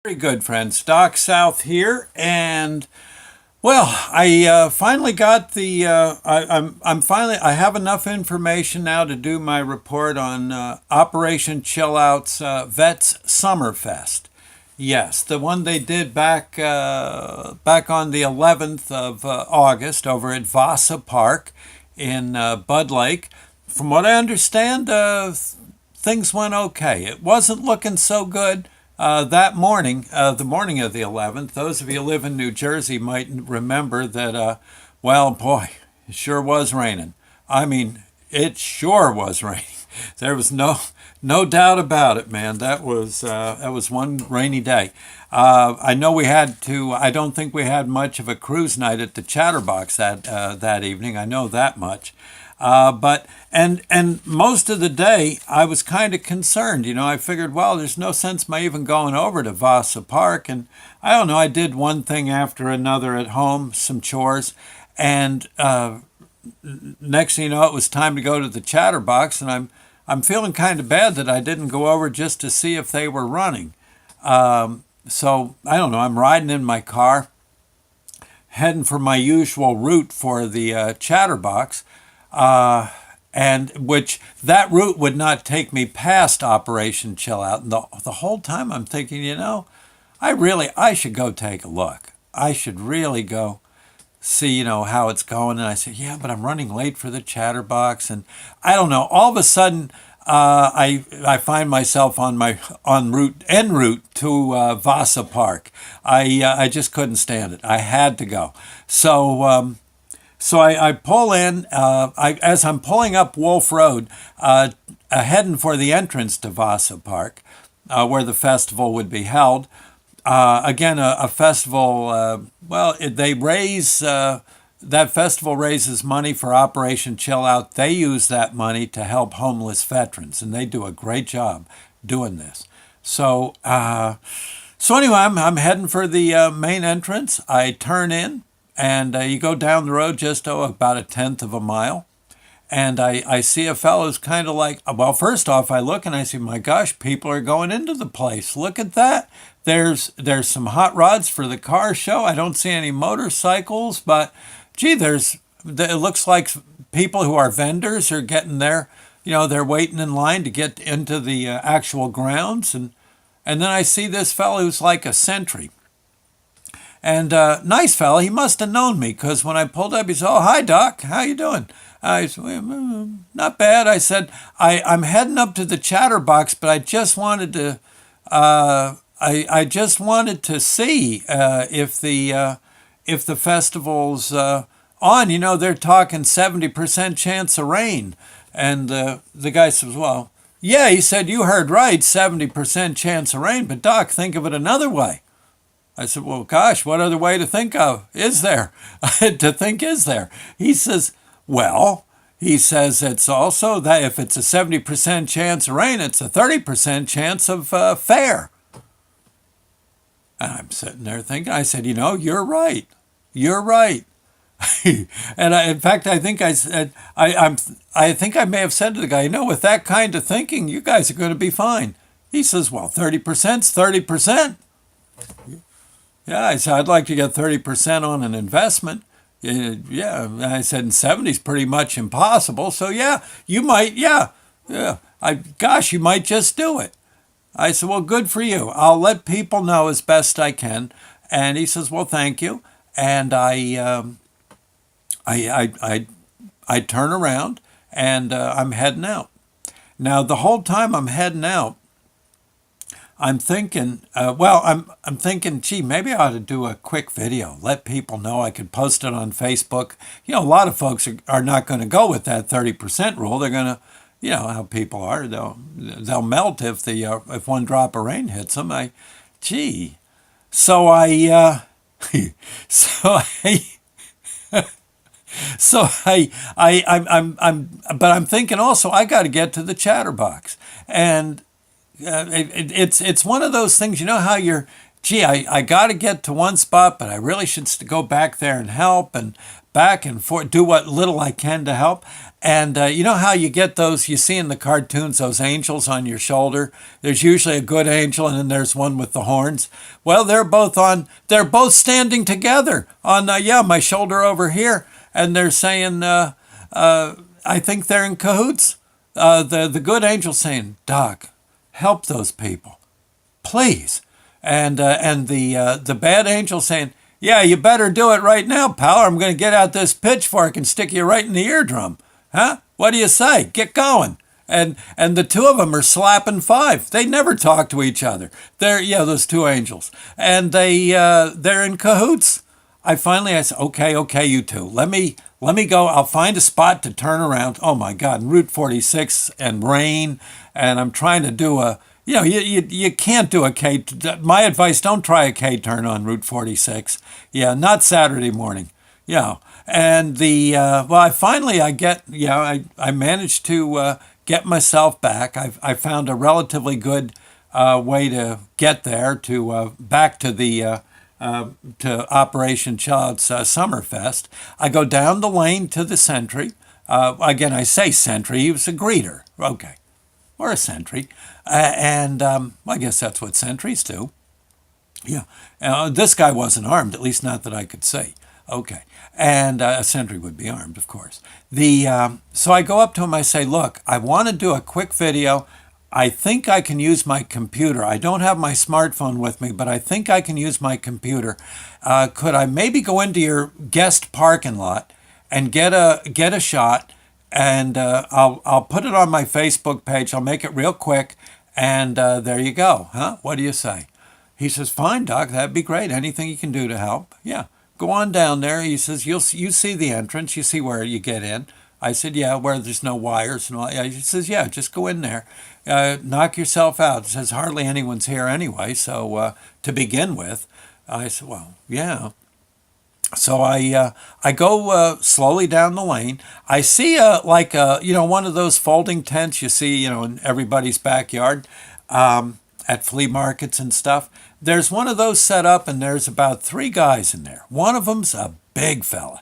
Very good, friends. Doc South here, and well, I finally got the. I'm finally. I have enough information now to do my report on Operation Chill Out's Vets Summerfest. Yes, the one they did back on the 11th of August over at Vasa Park in Bud Lake. From what I understand, things went okay. It wasn't looking so good that morning, the morning of the 11th. Those of you who live in New Jersey might remember that, well, boy, it sure was raining. I mean, it sure was raining. There was no doubt about it, man. That was one rainy day. I know we had to. I don't think we had much of a cruise night at the Chatterbox that evening. I know that much. But most of the day I was kind of concerned. I figured, well, there's no sense my even going over to Vasa Park, and I don't know. I did one thing after another at home, some chores, and next thing you know, it was time to go to the Chatterbox, and I'm feeling kind of bad that I didn't go over just to see if they were running. So I don't know. I'm riding in my car, heading for my usual route for the Chatterbox, and which that route would not take me past Operation Chill Out. And the whole time I'm thinking, I should go take a look. I should really go see, how it's going. And I said, yeah, but I'm running late for the Chatterbox, and I don't know. All of a sudden, I find myself on my en route to Vasa Park. I just couldn't stand it. I had to go. So I pull in. As I'm pulling up Wolf Road, heading for the entrance to Vasa Park, where the festival would be held. Again, a festival. They raise that festival raises money for Operation Chill Out. They use that money to help homeless veterans, and they do a great job doing this. So anyway, I'm heading for the main entrance. I turn in, and you go down the road just about a tenth of a mile, and I see a fellow who's kind of like, well, first off, I look and I see, my gosh, people are going into the place. Look at that. There's some hot rods for the car show. I don't see any motorcycles, but gee, it looks like people who are vendors are getting there. They're waiting in line to get into the actual grounds, and then I see this fellow who's like a sentry. And nice fella, he must have known me, because when I pulled up, he said, "Oh, hi, Doc. How you doing?" I said, "Not bad." I said, I'm heading up to the Chatterbox, but I just wanted to, I just wanted to see if the festival's on. They're talking 70% chance of rain, and the guy says, "Well, yeah." He said, "You heard right, 70% chance of rain, but Doc, think of it another way." I said, "Well, gosh, what other way to think of is there? To think is there?" He says, "Well," he says, "it's also that if it's a 70% chance of rain, it's a 30% chance of fair." And I'm sitting there thinking, I said, "You're right. You're right." And in fact, I think I said, I think I may have said to the guy, "With that kind of thinking, you guys are going to be fine." He says, "Well, 30%'s 30%. Yeah," I said, "I'd like to get 30% on an investment." Yeah, I said, "And 70's pretty much impossible. So yeah, you might, yeah. Gosh, you might just do it." I said, "Well, good for you. I'll let people know as best I can." And he says, "Well, thank you." And I turn around, and I'm heading out. Now, the whole time I'm heading out, I'm thinking, I'm thinking, gee, maybe I ought to do a quick video, let people know. I could post it on Facebook. A lot of folks are not going to go with that 30% rule. They're going to, how people are. They'll melt if one drop of rain hits them. Gee, so I, so I. So but I'm thinking also I got to get to the Chatterbox, and it's one of those things. How I got to get to one spot, but I really should go back there and help. back and forth, do what little I can to help. And you know how you get those, you see in the cartoons, those angels on your shoulder? There's usually a good angel and then there's one with the horns. Well, they're both standing together on, my shoulder over here. And they're saying, I think they're in cahoots. The good angel saying, Doc, help those people, please. And the bad angel saying, yeah, you better do it right now, pal, or I'm going to get out this pitchfork and stick you right in the eardrum. Huh? What do you say? Get going. And the two of them are slapping five. They never talk to each other. Those two angels. And they're in cahoots. I said, okay, you two. Let me go. I'll find a spot to turn around. Oh my God, Route 46 and rain. And I'm trying to do you can't do a K. My advice, don't try a K turn on Route 46. Yeah, not Saturday morning. Yeah. And I managed to get myself back. I found a relatively good way to get there back to the to Operation Child's Summerfest. I go down the lane to the sentry. Again, I say sentry. He was a greeter. Okay. Or a sentry. I guess that's what sentries do. Yeah. This guy wasn't armed, at least not that I could see. Okay. And a sentry would be armed, of course. So I go up to him, I say, look, I want to do a quick video. I think I can use my computer. I don't have my smartphone with me, but I think I can use my computer. Could I maybe go into your guest parking lot and get a shot? And I'll put it on my Facebook page. I'll make it real quick. And there you go. Huh? What do you say? He says, fine, Doc, that'd be great. Anything you can do to help. Yeah. Go on down there. He says, you see the entrance. You see where you get in. I said, yeah, where there's no wires and all. He says, yeah, just go in there. Knock yourself out. He says, hardly anyone's here anyway. So to begin with, I said, well, yeah. So I go slowly down the lane. I see one of those folding tents you see, in everybody's backyard at flea markets and stuff. There's one of those set up, and there's about 3 guys in there. One of them's a big fella,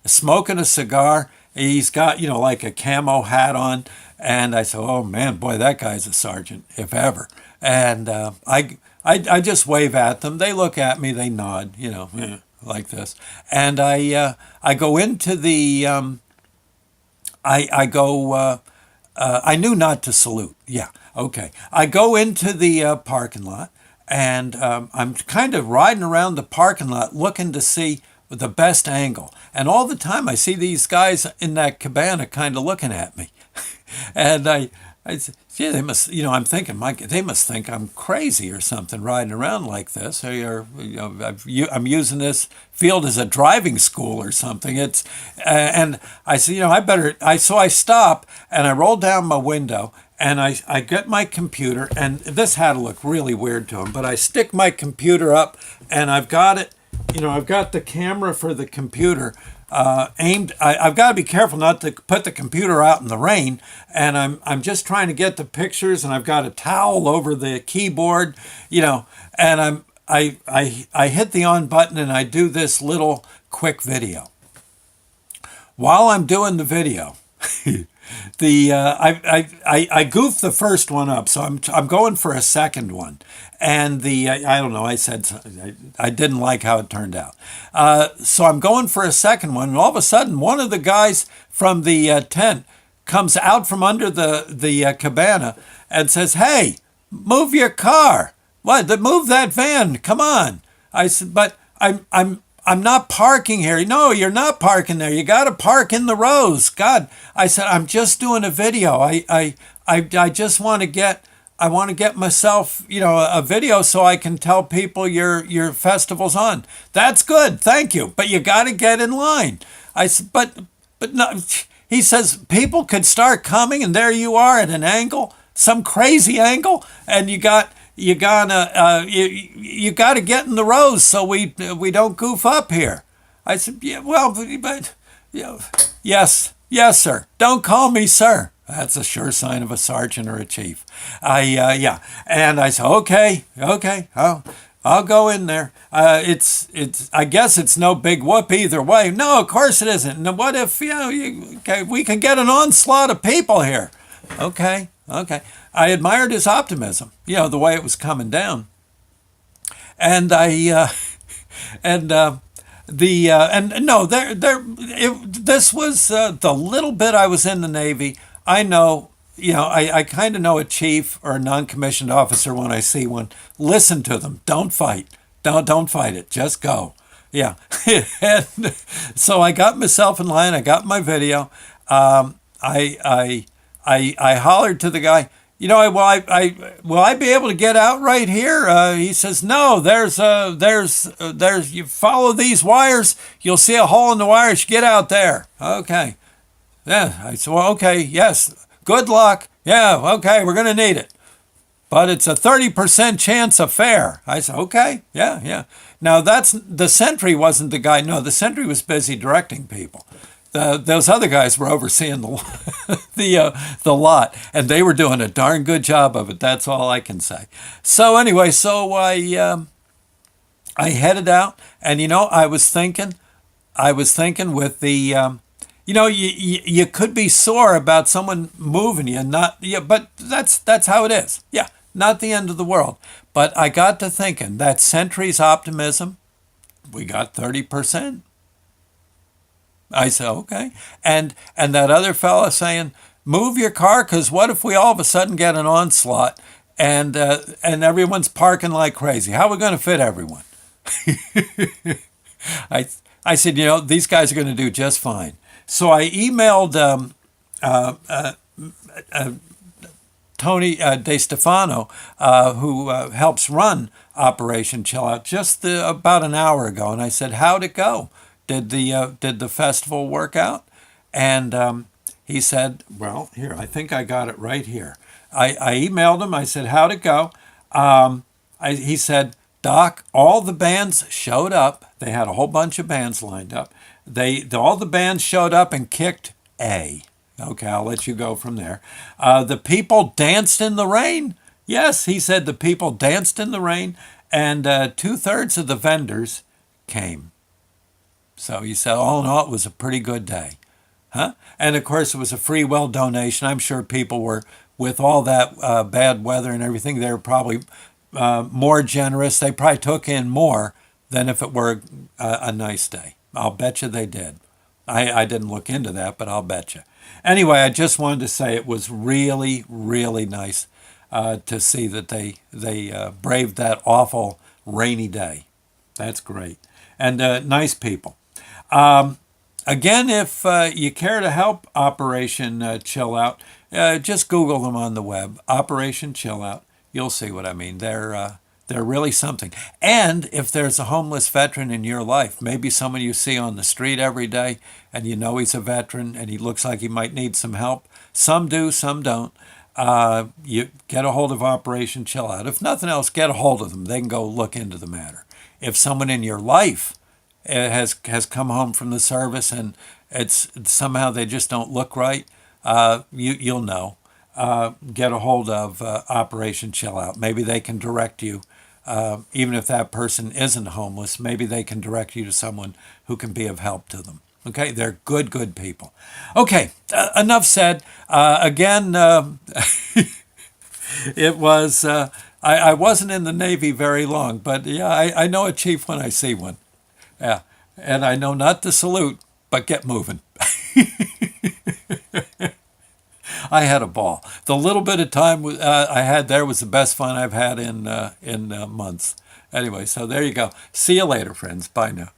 smoking a cigar. He's got, like a camo hat on. And I said, oh, man, boy, that guy's a sergeant, if ever. And I just wave at them. They look at me. They nod, like this. And I go into the, I knew not to salute. Yeah, okay. I go into the parking lot, and I'm kind of riding around the parking lot looking to see the best angle. And all the time I see these guys in that cabana kind of looking at me. And I said, yeah, they must, I'm thinking, Mike, they must think I'm crazy or something riding around like this. I'm using this field as a driving school or something. And I said, so I stop and I roll down my window and I get my computer, and this had to look really weird to him, but I stick my computer up and I've got it, I've got the camera for the computer aimed. I've got to be careful not to put the computer out in the rain, and I'm just trying to get the pictures, and I've got a towel over the keyboard, and I hit the on button and I do this little quick video. While I'm doing the video, I goofed the first one up, so I'm going for a second one, and I don't know. I said I didn't like how it turned out, so I'm going for a second one, and all of a sudden, one of the guys from the tent comes out from under the cabana and says, "Hey, move your car! What? Move that van! Come on!" I said, "But I'm not parking here." "No, you're not parking there. You got to park in the rows." God, I said, "I'm just doing a video. I just want to get myself, a video so I can tell people your festival's on." "That's good, thank you, but you got to get in line." I said, "But no." He says, "People could start coming, and there you are at an angle, some crazy angle, and you got to get in the rows so we don't goof up here." I said, "Yeah, well, but yes, sir. Don't call me sir." That's a sure sign of a sergeant or a chief. And I said, okay. Oh, I'll go in there. It's. I guess it's no big whoop either way. No, of course it isn't. And what if okay, we could get an onslaught of people here? Okay, okay. I admired his optimism. The way it was coming down, and and and no, this was the little bit I was in the Navy. I know, I kind of know a chief or a non-commissioned officer when I see one. Listen to them. Don't fight. Don't fight it. Just go. Yeah. And so I got myself in line. I got my video. I hollered to the guy. Will I be able to get out right here? He says, no, there's, you follow these wires, you'll see a hole in the wires, get out there. Okay. Yeah. I said, well, okay, yes. Good luck. Yeah, okay, we're going to need it. But it's a 30% chance affair. I said, okay, yeah. Now the sentry wasn't the guy. No, the sentry was busy directing people. Those other guys were overseeing the lot, and they were doing a darn good job of it. That's all I can say. So anyway, I headed out, and I was thinking with the you could be sore about someone moving you, but that's how it is. Yeah, not the end of the world. But I got to thinking that sentry's optimism, we got 30%. I said, okay. And that other fella saying, move your car, because what if we all of a sudden get an onslaught and everyone's parking like crazy? How are we going to fit everyone? I said, these guys are going to do just fine. So I emailed Tony DeStefano, who helps run Operation Chill Out, just about an hour ago, and I said, how'd it go? Did the festival work out? And he said, well, here, I think I got it right here. I emailed him. I said, how'd it go? He said, Doc, all the bands showed up. They had a whole bunch of bands lined up. All the bands showed up and kicked A. Okay, I'll let you go from there. The people danced in the rain. Yes, he said the people danced in the rain, and 2/3 of the vendors came. So he said, all in all, it was a pretty good day. Huh? And of course, it was a free will donation. I'm sure people were, with all that bad weather and everything, they were probably more generous. They probably took in more than if it were a nice day. I'll bet you they did. I didn't look into that, but I'll bet you. Anyway, I just wanted to say it was really, really nice to see that they braved that awful rainy day. That's great. And nice people. Again, if you care to help Operation Chill Out, just Google them on the web, Operation Chill Out. You'll see what I mean. They're really something. And if there's a homeless veteran in your life, maybe someone you see on the street every day, and he's a veteran and he looks like he might need some help. Some do, some don't. You get a hold of Operation Chill Out. If nothing else, get a hold of them. They can go look into the matter. If someone in your life has come home from the service and it's somehow they just don't look right, you'll know. Get a hold of Operation Chill Out. Maybe they can direct you, even if that person isn't homeless. Maybe they can direct you to someone who can be of help to them. Okay, they're good people. Okay, enough said. Again, it was. I wasn't in the Navy very long, but yeah, I know a chief when I see one. Yeah, and I know not to salute, but get moving. I had a ball. The little bit of time I had there was the best fun I've had in months. Anyway, so there you go. See you later, friends. Bye now.